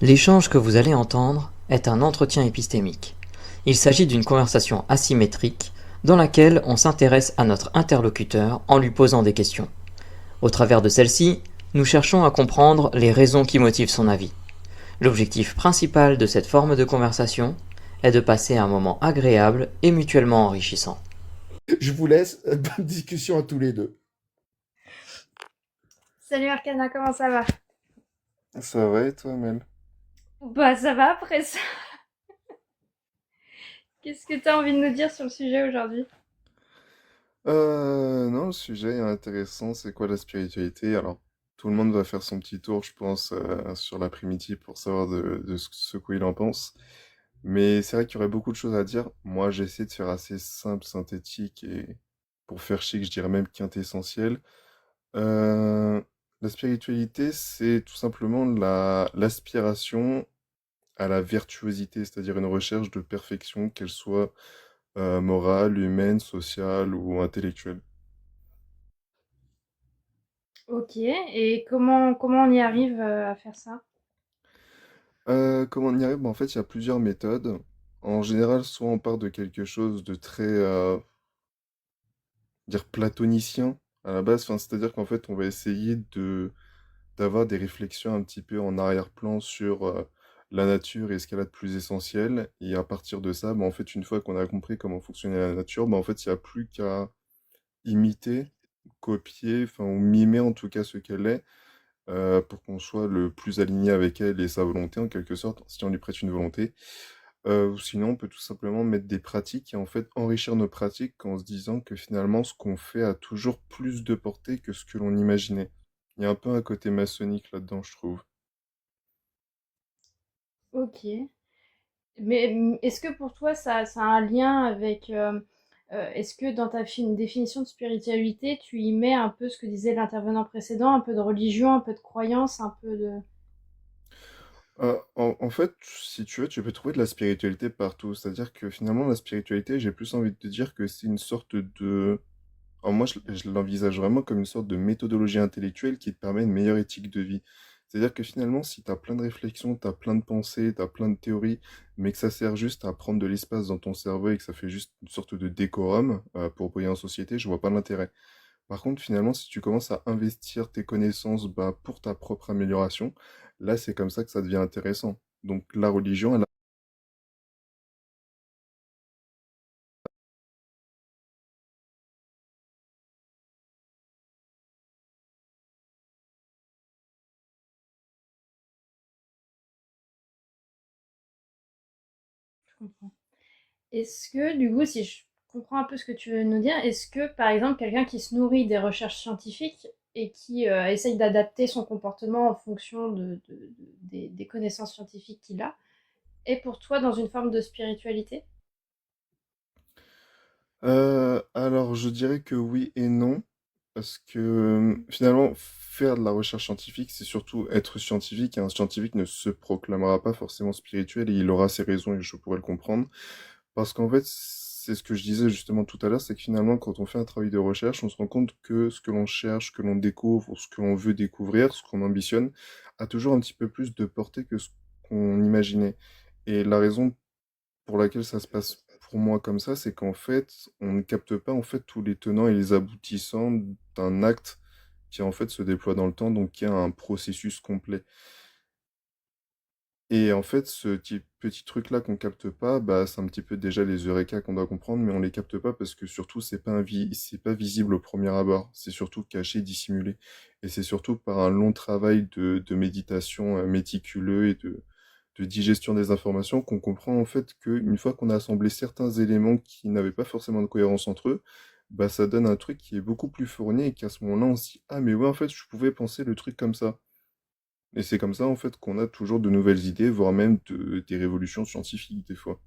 L'échange que vous allez entendre est un entretien épistémique. Il s'agit d'une conversation asymétrique dans laquelle on s'intéresse à notre interlocuteur en lui posant des questions. Au travers de celle-ci, nous cherchons à comprendre les raisons qui motivent son avis. L'objectif principal de cette forme de conversation est de passer un moment agréable et mutuellement enrichissant. Je vous laisse. Bonne discussion à tous les deux. Salut Arcana, comment ça va? Ça va et toi, Mel? Bah ça va après ça. Qu'est-ce que t'as envie de nous dire sur le sujet aujourd'hui? Non, le sujet est intéressant. C'est quoi la spiritualité? Alors, tout le monde va faire son petit tour, je pense, sur l'après-midi pour savoir de ce qu'il en pense. Mais c'est vrai qu'il y aurait beaucoup de choses à dire. Moi, j'essaie de faire assez simple, synthétique et pour faire chic, je dirais même quintessentiel. Euh, la spiritualité, c'est tout simplement l'aspiration à la virtuosité, c'est-à-dire une recherche de perfection, qu'elle soit morale, humaine, sociale ou intellectuelle. Ok, et comment on y arrive à faire ça? Comment on y arrive? En fait, il y a plusieurs méthodes. En général, soit on part de quelque chose de très, dire platonicien à la base, enfin, c'est-à-dire qu'en fait, on va essayer d'avoir des réflexions un petit peu en arrière-plan sur la nature et ce qu'elle a de plus essentiel. Et à partir de ça, en fait, une fois qu'on a compris comment fonctionnait la nature, en fait, il n'y a plus qu'à imiter, copier, enfin, ou mimer en tout cas ce qu'elle est, pour qu'on soit le plus aligné avec elle et sa volonté en quelque sorte, si on lui prête une volonté. Ou sinon, on peut tout simplement mettre des pratiques et en fait enrichir nos pratiques en se disant que finalement ce qu'on fait a toujours plus de portée que ce que l'on imaginait. Il y a un peu un côté maçonnique là-dedans, je trouve. Ok, mais est-ce que pour toi ça a un lien avec... est-ce que dans ta définition de spiritualité, tu y mets un peu ce que disait l'intervenant précédent, un peu de religion, un peu de croyance, un peu de... En fait, si tu veux, tu peux trouver de la spiritualité partout. C'est-à-dire que finalement, la spiritualité, j'ai plus envie de te dire que c'est une sorte de... Alors moi, je l'envisage vraiment comme une sorte de méthodologie intellectuelle qui te permet une meilleure éthique de vie. C'est-à-dire que finalement, si tu as plein de réflexions, tu as plein de pensées, tu as plein de théories, mais que ça sert juste à prendre de l'espace dans ton cerveau et que ça fait juste une sorte de décorum pour briller en société, je vois pas l'intérêt. Par contre, finalement, si tu commences à investir tes connaissances pour ta propre amélioration, là, c'est comme ça que ça devient intéressant. Donc la religion, elle Je comprends. Est-ce que, du coup, si je comprends un peu ce que tu veux nous dire, est-ce que, par exemple, quelqu'un qui se nourrit des recherches scientifiques et qui essaye d'adapter son comportement en fonction des connaissances scientifiques qu'il a, est pour toi dans une forme de spiritualité? Alors, je dirais que oui et non, parce que finalement, faire de la recherche scientifique, c'est surtout être scientifique, et un scientifique ne se proclamera pas forcément spirituel, et il aura ses raisons, et je pourrais le comprendre, parce qu'en fait, c'est ce que je disais justement tout à l'heure, c'est que finalement, quand on fait un travail de recherche, on se rend compte que ce que l'on cherche, que l'on découvre, ou ce que l'on veut découvrir, ce qu'on ambitionne, a toujours un petit peu plus de portée que ce qu'on imaginait. Et la raison pour laquelle ça se passe pour moi comme ça, c'est qu'en fait, on ne capte pas en fait tous les tenants et les aboutissants d'un acte qui en fait se déploie dans le temps, donc qui a un processus complet. Et en fait, petit truc-là qu'on capte pas, c'est un petit peu déjà les eureka qu'on doit comprendre, mais on les capte pas parce que surtout c'est pas visible au premier abord, c'est surtout caché, dissimulé. Et c'est surtout par un long travail de méditation méticuleux et de digestion des informations qu'on comprend en fait qu'une fois qu'on a assemblé certains éléments qui n'avaient pas forcément de cohérence entre eux, ça donne un truc qui est beaucoup plus fourni et qu'à ce moment-là on se dit, ah mais ouais en fait je pouvais penser le truc comme ça. Et c'est comme ça, en fait, qu'on a toujours de nouvelles idées, voire même des révolutions scientifiques, des fois.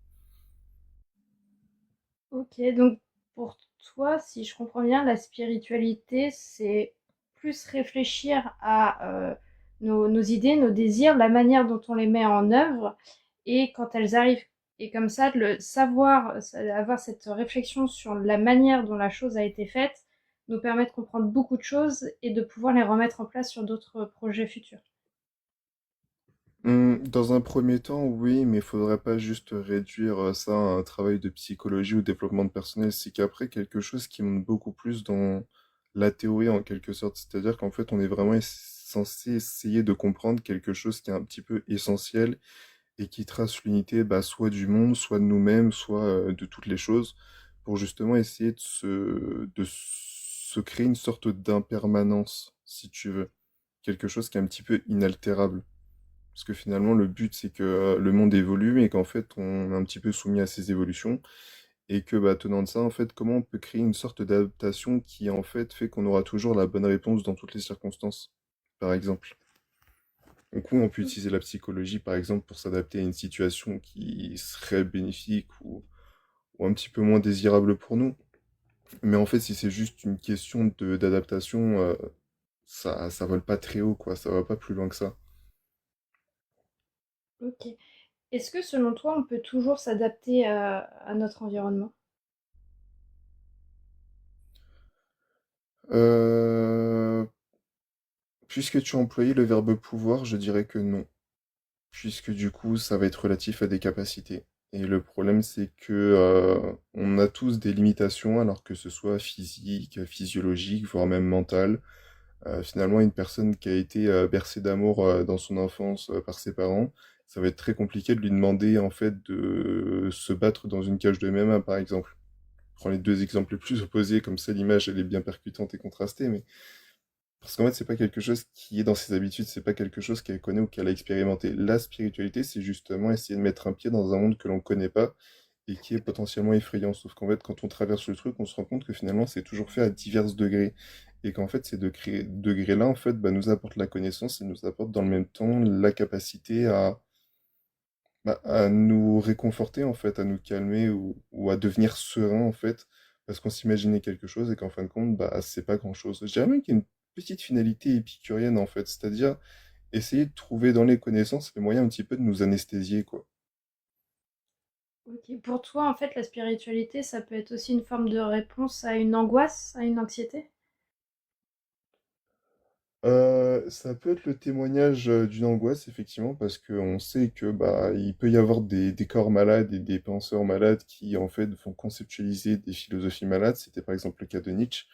Ok, donc pour toi, si je comprends bien, la spiritualité, c'est plus réfléchir à nos idées, nos désirs, la manière dont on les met en œuvre, et quand elles arrivent, et comme ça, de le savoir, avoir cette réflexion sur la manière dont la chose a été faite, nous permet de comprendre beaucoup de choses et de pouvoir les remettre en place sur d'autres projets futurs. Dans un premier temps, oui, mais il faudrait pas juste réduire ça à un travail de psychologie ou développement de personnel. C'est qu'après, quelque chose qui monte beaucoup plus dans la théorie en quelque sorte. C'est-à-dire qu'en fait, on est vraiment censé essayer de comprendre quelque chose qui est un petit peu essentiel et qui trace l'unité soit du monde, soit de nous-mêmes, soit de toutes les choses, pour justement essayer de se créer une sorte d'impermanence, si tu veux. Quelque chose qui est un petit peu inaltérable. Parce que finalement, le but, c'est que le monde évolue et qu'en fait, on est un petit peu soumis à ces évolutions. Et que, tenant de ça, en fait, comment on peut créer une sorte d'adaptation qui, en fait qu'on aura toujours la bonne réponse dans toutes les circonstances, par exemple. Donc, oui, on peut utiliser la psychologie, par exemple, pour s'adapter à une situation qui serait bénéfique ou un petit peu moins désirable pour nous. Mais en fait, si c'est juste une question d'adaptation, ça vole pas très haut, quoi. Ça va pas plus loin que ça. Ok. Est-ce que selon toi, on peut toujours s'adapter à notre environnement? Euh, Puisque tu as employé le verbe pouvoir, je dirais que non. Puisque du coup, ça va être relatif à des capacités. Et le problème, c'est que on a tous des limitations, alors que ce soit physique, physiologique, voire même mentale. Finalement, une personne qui a été bercée d'amour dans son enfance par ses parents, ça va être très compliqué de lui demander en fait de se battre dans une cage de MMA, par exemple. Je prends les deux exemples les plus opposés, comme ça l'image elle est bien percutante et contrastée, mais parce qu'en fait, c'est pas quelque chose qui est dans ses habitudes, c'est pas quelque chose qu'elle connaît ou qu'elle a expérimenté. La spiritualité, c'est justement essayer de mettre un pied dans un monde que l'on connaît pas et qui est potentiellement effrayant. Sauf qu'en fait, quand on traverse le truc, on se rend compte que finalement, c'est toujours fait à divers degrés. Et qu'en fait, ces degrés-là, en fait, nous apportent la connaissance et nous apportent dans le même temps la capacité à nous réconforter, en fait, à nous calmer ou à devenir serein, en fait, parce qu'on s'imaginait quelque chose et qu'en fin de compte, c'est pas grand-chose. Je dirais même qu'il y a une petite finalité épicurienne, en fait, c'est-à-dire essayer de trouver dans les connaissances les moyens un petit peu de nous anesthésier, quoi. Ok. Pour toi, en fait, la spiritualité, ça peut être aussi une forme de réponse à une angoisse, à une anxiété? Ça peut être le témoignage d'une angoisse, effectivement, parce qu'on sait que il peut y avoir des corps malades et des penseurs malades qui, en fait, vont conceptualiser des philosophies malades. C'était par exemple le cas de Nietzsche.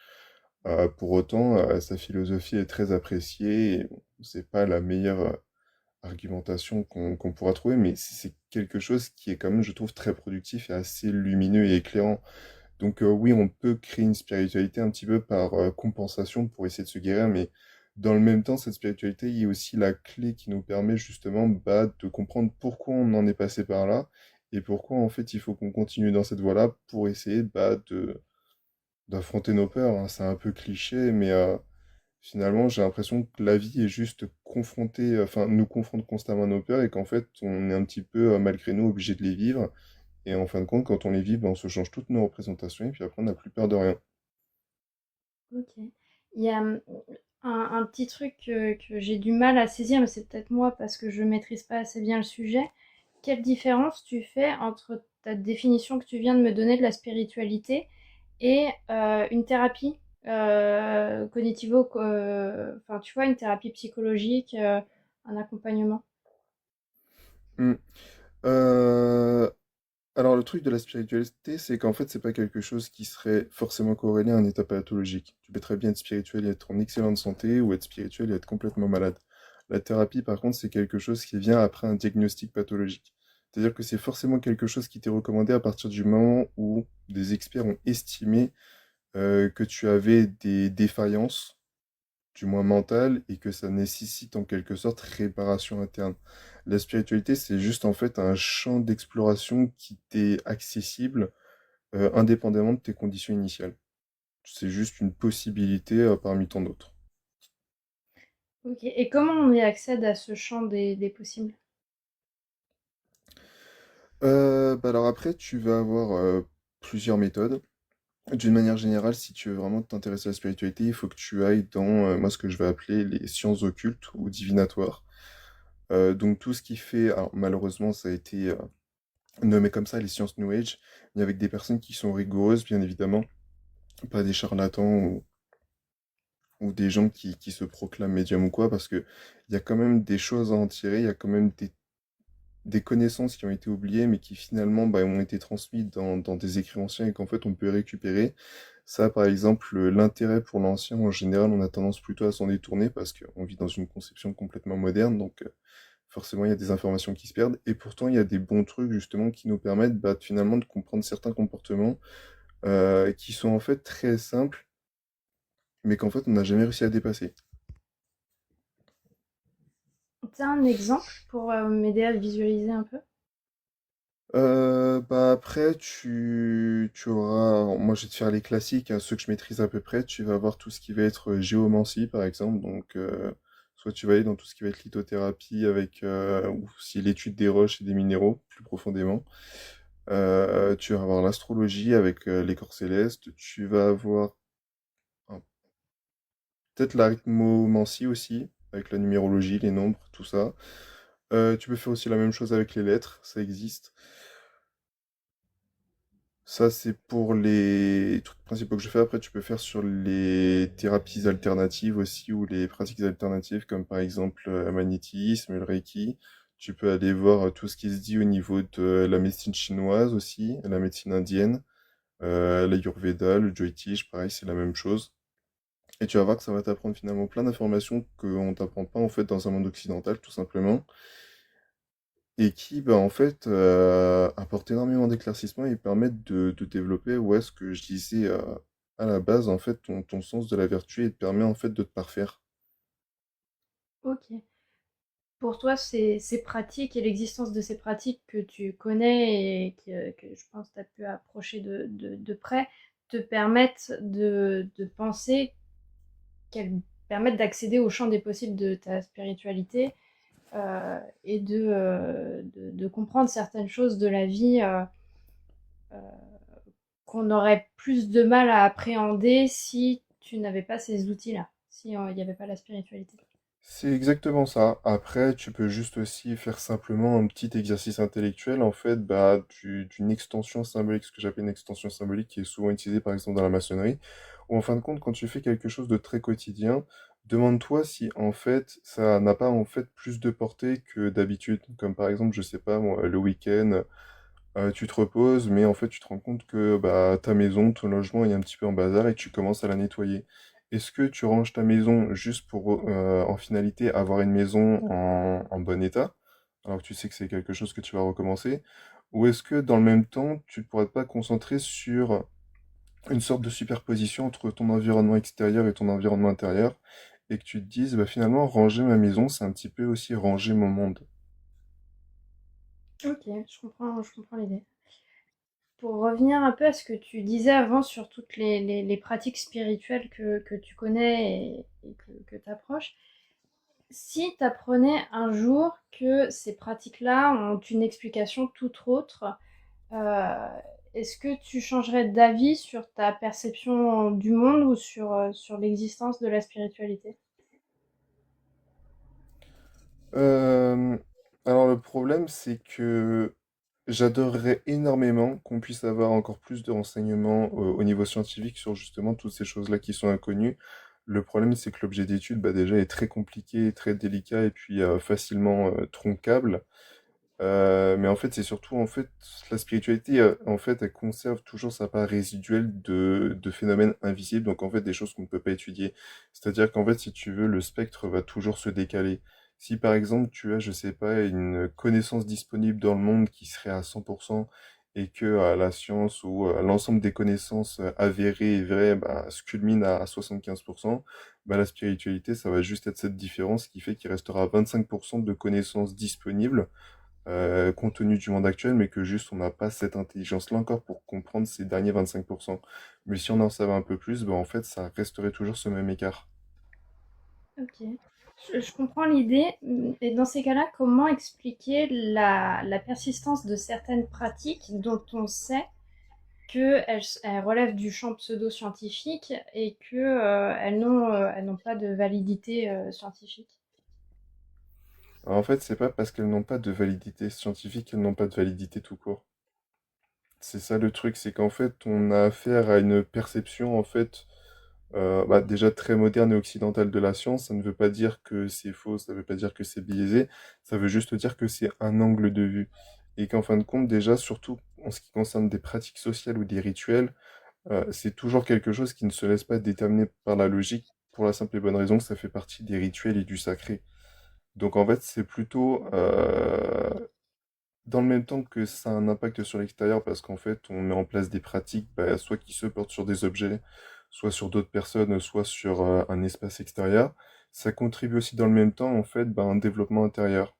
Pour autant, sa philosophie est très appréciée et bon, c'est pas la meilleure argumentation qu'on pourra trouver, mais c'est quelque chose qui est quand même, je trouve, très productif et assez lumineux et éclairant. Donc oui, on peut créer une spiritualité un petit peu par compensation pour essayer de se guérir, mais dans le même temps, cette spiritualité est aussi la clé qui nous permet justement de comprendre pourquoi on en est passé par là et pourquoi en fait il faut qu'on continue dans cette voie-là pour essayer d'affronter nos peurs, hein. C'est un peu cliché, mais finalement j'ai l'impression que la vie est juste confrontée, enfin nous confronte constamment à nos peurs et qu'en fait on est un petit peu malgré nous obligé de les vivre. Et en fin de compte, quand on les vit, on se change toutes nos représentations et puis après on n'a plus peur de rien. Ok. Il y a un petit truc que j'ai du mal à saisir, mais c'est peut-être moi parce que je maîtrise pas assez bien le sujet. Quelle différence tu fais entre ta définition que tu viens de me donner de la spiritualité et une thérapie enfin tu vois, une thérapie psychologique, un accompagnement? Hmm. Euh, alors le truc de la spiritualité, c'est qu'en fait, c'est pas quelque chose qui serait forcément corrélé à un état pathologique. Tu peux très bien être spirituel et être en excellente santé ou être spirituel et être complètement malade. La thérapie, par contre, c'est quelque chose qui vient après un diagnostic pathologique. C'est-à-dire que c'est forcément quelque chose qui t'est recommandé à partir du moment où des experts ont estimé que tu avais des défaillances du moins mentale, et que ça nécessite en quelque sorte réparation interne. La spiritualité, c'est juste en fait un champ d'exploration qui t'est accessible indépendamment de tes conditions initiales. C'est juste une possibilité parmi tant d'autres. Ok. Et comment on y accède à ce champ des possibles? Alors après, tu vas avoir plusieurs méthodes. D'une manière générale, si tu veux vraiment t'intéresser à la spiritualité, il faut que tu ailles dans moi ce que je vais appeler les sciences occultes ou divinatoires. Donc tout ce qui fait, alors malheureusement ça a été nommé comme ça, les sciences New Age, mais avec des personnes qui sont rigoureuses, bien évidemment, pas des charlatans ou des gens qui se proclament médiums ou quoi, parce que il y a quand même des choses à en tirer, il y a quand même des connaissances qui ont été oubliées, mais qui finalement bah, ont été transmises dans des écrits anciens et qu'en fait on peut récupérer. Ça, par exemple, l'intérêt pour l'ancien, en général, on a tendance plutôt à s'en détourner parce qu'on vit dans une conception complètement moderne, donc forcément il y a des informations qui se perdent, et pourtant il y a des bons trucs justement qui nous permettent bah, finalement de comprendre certains comportements qui sont en fait très simples, mais qu'en fait on n'a jamais réussi à dépasser. T'as un exemple pour m'aider à le visualiser un peu? Bah après, tu auras, moi je vais te faire les classiques, hein, ceux que je maîtrise à peu près, tu vas avoir tout ce qui va être géomancie par exemple, donc soit tu vas aller dans tout ce qui va être lithothérapie avec, ou si l'étude des roches et des minéraux plus profondément. Tu vas avoir l'astrologie avec les corps célestes, tu vas avoir hein, peut-être l'arithmomancie aussi, avec la numérologie, les nombres, tout ça. Tu peux faire aussi la même chose avec les lettres, ça existe. Ça, c'est pour les trucs principaux que je fais. Après, tu peux faire sur les thérapies alternatives aussi ou les pratiques alternatives, comme par exemple le magnétisme, le Reiki. Tu peux aller voir tout ce qui se dit au niveau de la médecine chinoise aussi, la médecine indienne, l'Ayurveda, le Jyotish, pareil, c'est la même chose. Et tu vas voir que ça va t'apprendre finalement plein d'informations qu'on t'apprend pas en fait dans un monde occidental, tout simplement. Et qui, bah, en fait, apportent énormément d'éclaircissements et permettent de développer, ouais, ce que je disais à la base, en fait, ton sens de la vertu et te permet en fait de te parfaire. Ok. Pour toi, ces pratiques et l'existence de ces pratiques que tu connais et que je pense que tu as pu approcher de près te permettent de penser qu'elles permettent d'accéder au champ des possibles de ta spiritualité et de comprendre certaines choses de la vie qu'on aurait plus de mal à appréhender si tu n'avais pas ces outils-là, si il n'y avait pas la spiritualité. C'est exactement ça. Après, tu peux juste aussi faire simplement un petit exercice intellectuel, en fait, bah, d'une extension symbolique, ce que j'appelle une extension symbolique, qui est souvent utilisée par exemple dans la maçonnerie, où en fin de compte, quand tu fais quelque chose de très quotidien, demande-toi si en fait ça n'a pas en fait plus de portée que d'habitude. Comme par exemple, je sais pas, moi, le week-end, tu te reposes, mais en fait, tu te rends compte que bah, ta maison, ton logement est un petit peu en bazar et tu commences à la nettoyer. Est-ce que tu ranges ta maison juste pour, en finalité, avoir une maison en bon état, alors que tu sais que c'est quelque chose que tu vas recommencer? Ou est-ce que dans le même temps, tu ne pourrais pas te concentrer sur une sorte de superposition entre ton environnement extérieur et ton environnement intérieur, et que tu te dises, bah, finalement, ranger ma maison, c'est un petit peu aussi ranger mon monde. Ok, je comprends l'idée. Pour revenir un peu à ce que tu disais avant sur toutes les pratiques spirituelles que tu connais et que tu approches, si tu apprenais un jour que ces pratiques-là ont une explication toute autre, euh, est-ce que tu changerais d'avis sur ta perception du monde ou sur l'existence de la spiritualité? Euh, alors le problème, c'est que j'adorerais énormément qu'on puisse avoir encore plus de renseignements au niveau scientifique sur justement toutes ces choses-là qui sont inconnues. Le problème, c'est que l'objet d'étude, bah, déjà, est très compliqué, très délicat et puis facilement troncable. Mais en fait, c'est surtout en fait la spiritualité, en fait, elle conserve toujours sa part résiduelle de phénomènes invisibles, donc en fait des choses qu'on ne peut pas étudier. C'est-à-dire qu'en fait, si tu veux, le spectre va toujours se décaler. Si par exemple tu as, je sais pas, une connaissance disponible dans le monde qui serait à 100% et que la science ou l'ensemble des connaissances avérées et vraies bah, se culmine à 75%, bah, la spiritualité, ça va juste être cette différence qui fait qu'il restera 25% de connaissances disponibles compte tenu du monde actuel, mais que juste on n'a pas cette intelligence-là encore pour comprendre ces derniers 25%. Mais si on en savait un peu plus, ben en fait, ça resterait toujours ce même écart. Ok. Je comprends l'idée. Et dans ces cas-là, comment expliquer la persistance de certaines pratiques dont on sait qu'elles relèvent du champ pseudo-scientifique et qu'elles n'ont pas de validité scientifique? Alors, en fait, c'est pas parce qu'elles n'ont pas de validité scientifique qu'elles n'ont pas de validité tout court. C'est ça le truc, c'est qu'en fait, on a affaire à une perception, en fait, déjà très moderne et occidentale de la science. Ça ne veut pas dire que c'est faux, ça ne veut pas dire que c'est biaisé, ça veut juste dire que c'est un angle de vue. Et qu'en fin de compte, déjà, surtout en ce qui concerne des pratiques sociales ou des rituels, c'est toujours quelque chose qui ne se laisse pas déterminer par la logique, pour la simple et bonne raison que ça fait partie des rituels et du sacré. Donc en fait, c'est plutôt dans le même temps que ça a un impact sur l'extérieur, parce qu'en fait, on met en place des pratiques, soit qui se portent sur des objets, soit sur d'autres personnes, soit sur un espace extérieur. Ça contribue aussi dans le même temps, en fait, à un développement intérieur.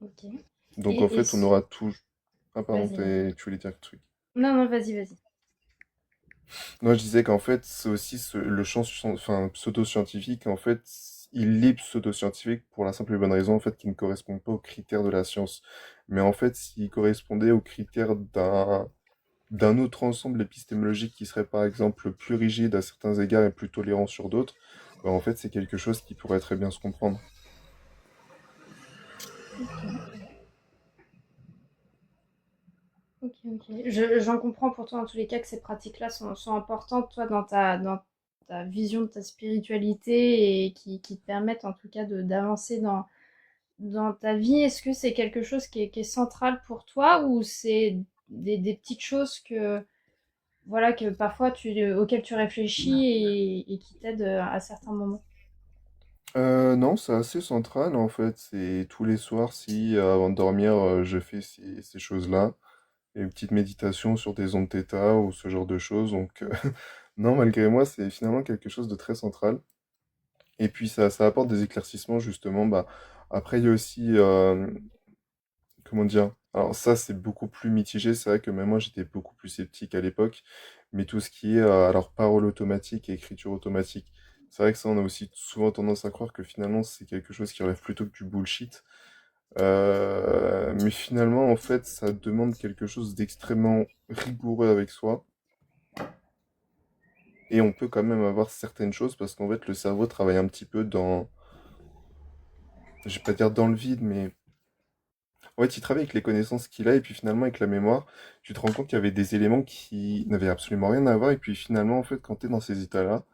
Ok. Donc en Et fait, on aura tout... Ah pardon, vas-y, vas-y. tu voulais dire un truc. Non, non, vas-y, vas-y. Non, je disais qu'en fait, c'est aussi le champ enfin, pseudo-scientifique, en fait, il est pseudo-scientifique pour la simple et bonne raison, en fait, qu'il ne correspond pas aux critères de la science. Mais en fait, s'il correspondait aux critères d'un autre ensemble épistémologique qui serait, par exemple, plus rigide à certains égards et plus tolérant sur d'autres, en fait, c'est quelque chose qui pourrait très bien se comprendre. Ok, ok, ok. J'en comprends pour toi, en tous les cas, que ces pratiques-là sont importantes, toi, dans ta vision de ta spiritualité et qui te permettent, en tout cas, d'avancer dans ta vie. Est-ce que c'est quelque chose qui est central pour toi ou c'est des petites choses voilà, que parfois auxquelles tu réfléchis et qui t'aident à certains moments? Non, c'est assez central, en fait. C'est tous les soirs, si avant de dormir, je fais ces choses-là. Et une petite méditation sur des ondes θ ou ce genre de choses. Donc, non, malgré moi, c'est finalement quelque chose de très central. Et puis, ça apporte des éclaircissements, justement. Après, il y a aussi, comment dire? Alors, ça, c'est beaucoup plus mitigé. C'est vrai que même moi, j'étais beaucoup plus sceptique à l'époque. Mais tout ce qui est, alors, parole automatique et écriture automatique, c'est vrai que ça, on a aussi souvent tendance à croire que finalement, c'est quelque chose qui relève plutôt que du bullshit. Mais finalement, en fait, ça demande quelque chose d'extrêmement rigoureux avec soi. Et on peut quand même avoir certaines choses parce qu'en fait, le cerveau travaille un petit peu je vais pas dire dans le vide, mais en fait, il travaille avec les connaissances qu'il a et puis finalement, avec la mémoire, tu te rends compte qu'il y avait des éléments qui n'avaient absolument rien à voir. Et puis finalement, en fait, quand tu es dans ces états-là,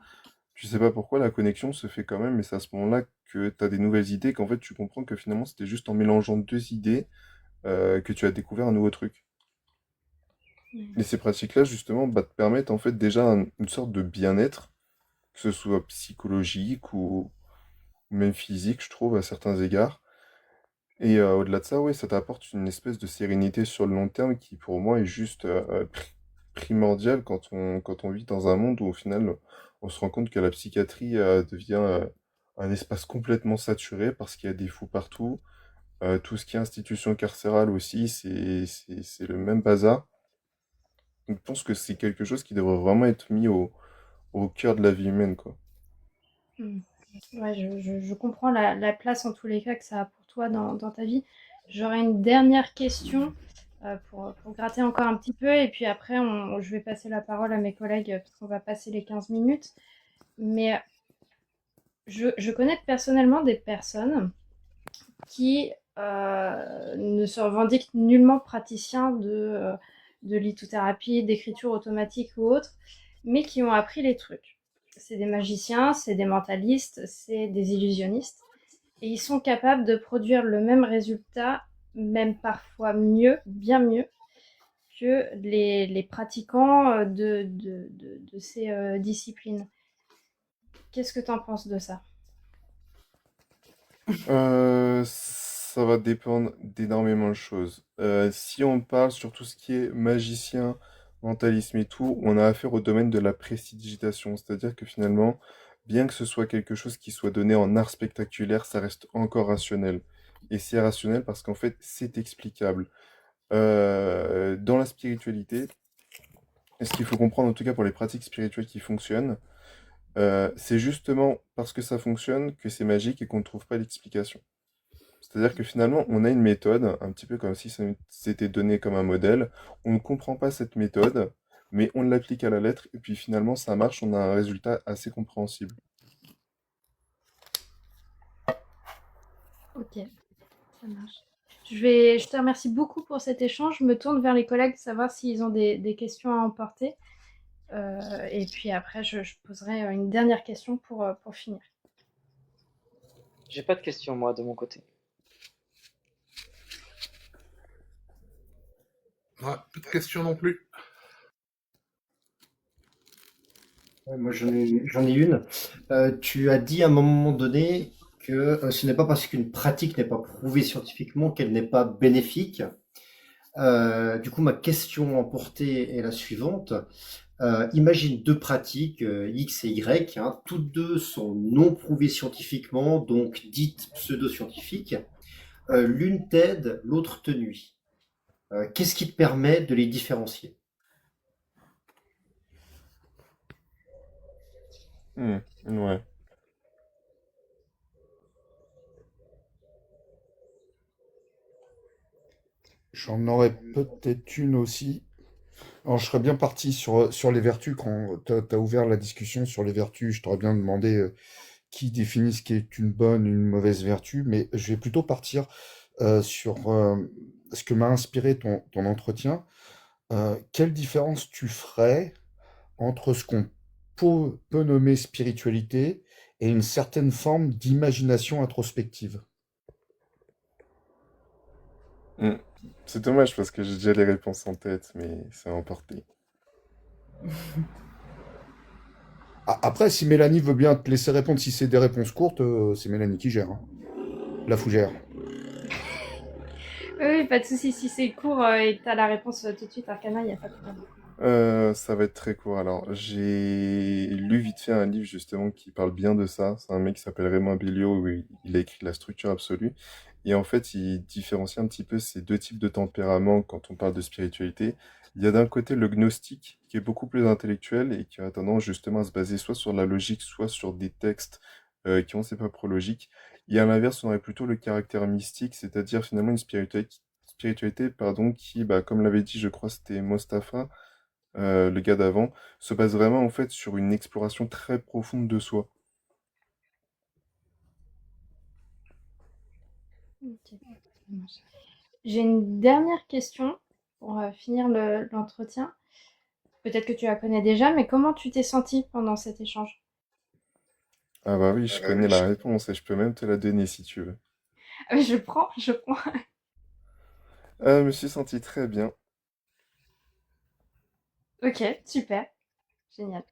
tu sais pas pourquoi la connexion se fait quand même, mais c'est à ce moment-là que tu as des nouvelles idées, qu'en fait, tu comprends que finalement, c'était juste en mélangeant deux idées que tu as découvert un nouveau truc. Mm. Et ces pratiques-là, justement, te permettent en fait déjà une sorte de bien-être, que ce soit psychologique ou même physique, je trouve, à certains égards. Et au-delà de ça, ouais, ça t'apporte une espèce de sérénité sur le long terme qui, pour moi, est juste primordiale quand on vit dans un monde où, au final, on se rend compte que la psychiatrie devient un espace complètement saturé parce qu'il y a des fous partout. Tout ce qui est institution carcérale aussi, c'est le même bazar. Donc, je pense que c'est quelque chose qui devrait vraiment être mis au cœur de la vie humaine, quoi. Mm. Ouais, je comprends la place en tous les cas que ça a pour toi dans ta vie. J'aurais une dernière question pour gratter encore un petit peu et puis après je vais passer la parole à mes collègues parce qu'on va passer les 15 minutes. Mais je connais personnellement des personnes qui ne se revendiquent nullement praticiens de lithothérapie, d'écriture automatique ou autre, mais qui ont appris les trucs. C'est des magiciens, c'est des mentalistes, c'est des illusionnistes, et ils sont capables de produire le même résultat, même parfois mieux, bien mieux, que les pratiquants de ces disciplines. Qu'est-ce que tu en penses de ça? Ça va dépendre d'énormément de choses. Si on parle sur tout ce qui est magicien, mentalisme et tout, on a affaire au domaine de la prestidigitation. C'est-à-dire que finalement, bien que ce soit quelque chose qui soit donné en art spectaculaire, ça reste encore rationnel. Et c'est rationnel parce qu'en fait, c'est explicable. Dans la spiritualité, et ce qu'il faut comprendre en tout cas pour les pratiques spirituelles qui fonctionnent, c'est justement parce que ça fonctionne que c'est magique et qu'on ne trouve pas l'explication. C'est-à-dire que finalement, on a une méthode, un petit peu comme si ça s'était donné comme un modèle. On ne comprend pas cette méthode, mais on l'applique à la lettre, et puis finalement, ça marche, on a un résultat assez compréhensible. Ok, ça marche. Je te remercie beaucoup pour cet échange. Je me tourne vers les collègues, savoir s'ils ont des questions à emporter. Et puis après, je poserai une dernière question pour finir. J'ai pas de questions, moi, de mon côté. Ouais, plus de questions non plus. Ouais, moi, j'en ai une. Tu as dit à un moment donné que ce n'est pas parce qu'une pratique n'est pas prouvée scientifiquement qu'elle n'est pas bénéfique. Du coup, ma question emportée est la suivante. Imagine deux pratiques, X et Y, hein, toutes deux sont non prouvées scientifiquement, donc dites pseudo-scientifiques. L'une t'aide, l'autre te nuit. Qu'est-ce qui te permet de les différencier? Ouais. J'en aurais peut-être une aussi. Alors, je serais bien parti sur les vertus quand tu as ouvert la discussion sur les vertus. Je t'aurais bien demandé qui définit ce qui est une bonne, une mauvaise vertu, mais je vais plutôt partir sur ce que m'a inspiré ton entretien. Quelle différence tu ferais entre ce qu'on peut nommer spiritualité et une certaine forme d'imagination introspective? Mm. C'est dommage parce que j'ai déjà les réponses en tête, mais ça a emporté. Après, si Mélanie veut bien te laisser répondre, si c'est des réponses courtes, c'est Mélanie qui gère, hein. La fougère. Oui, pas de souci. Si c'est court et que tu as la réponse tout de suite, Arcana, il n'y a pas de problème. Ça va être très court. Alors, j'ai lu vite fait un livre justement qui parle bien de ça. C'est un mec qui s'appelle Raymond Béliot, où il a écrit La structure absolue. Et en fait, il différencie un petit peu ces deux types de tempéraments quand on parle de spiritualité. Il y a d'un côté le gnostique, qui est beaucoup plus intellectuel et qui a tendance justement à se baser soit sur la logique, soit sur des textes qui ont ses propres logiques. Et à l'inverse, on aurait plutôt le caractère mystique, c'est-à-dire finalement une spiritualité, pardon, qui, bah, comme l'avait dit, je crois, c'était Mostafa, le gars d'avant, se base vraiment en fait sur une exploration très profonde de soi. Ok, ça marche. J'ai une dernière question pour finir l'entretien. Peut-être que tu la connais déjà, mais comment tu t'es senti pendant cet échange? Ah bah oui, je connais la réponse et je peux même te la donner si tu veux. Ah, mais je prends, je prends. Je me suis senti très bien. Ok, super, génial.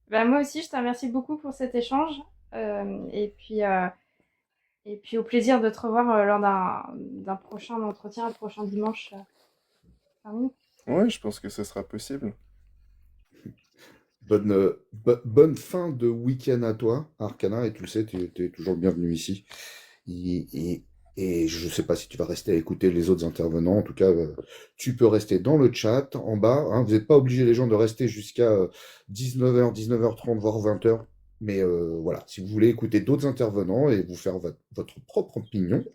Bah, moi aussi, je te remercie beaucoup pour cet échange. Et puis au plaisir de te revoir lors d'un prochain entretien, un prochain dimanche parmi nous. Ouais, je pense que ce sera possible. Bonne fin de week-end à toi, Arcana, et tu le sais, tu es toujours le bienvenu ici. Et, et, et je ne sais pas si tu vas rester à écouter les autres intervenants. En tout cas, tu peux rester dans le chat en bas, hein. Vous n'êtes pas obligés, les gens, de rester jusqu'à 19h, 19h30, voire 20h. Mais voilà, si vous voulez écouter d'autres intervenants et vous faire votre propre opinion,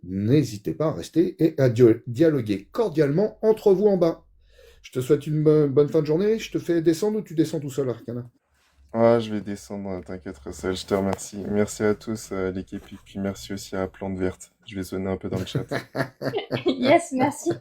n'hésitez pas à rester et à dialoguer cordialement entre vous en bas. Je te souhaite une bonne fin de journée. Je te fais descendre ou tu descends tout seul, Arcana? Ah, je vais descendre, t'inquiète, Russell, je te remercie. Merci à tous, l'équipe, et puis merci aussi à Plante Verte. Je vais sonner un peu dans le chat. Yes, merci.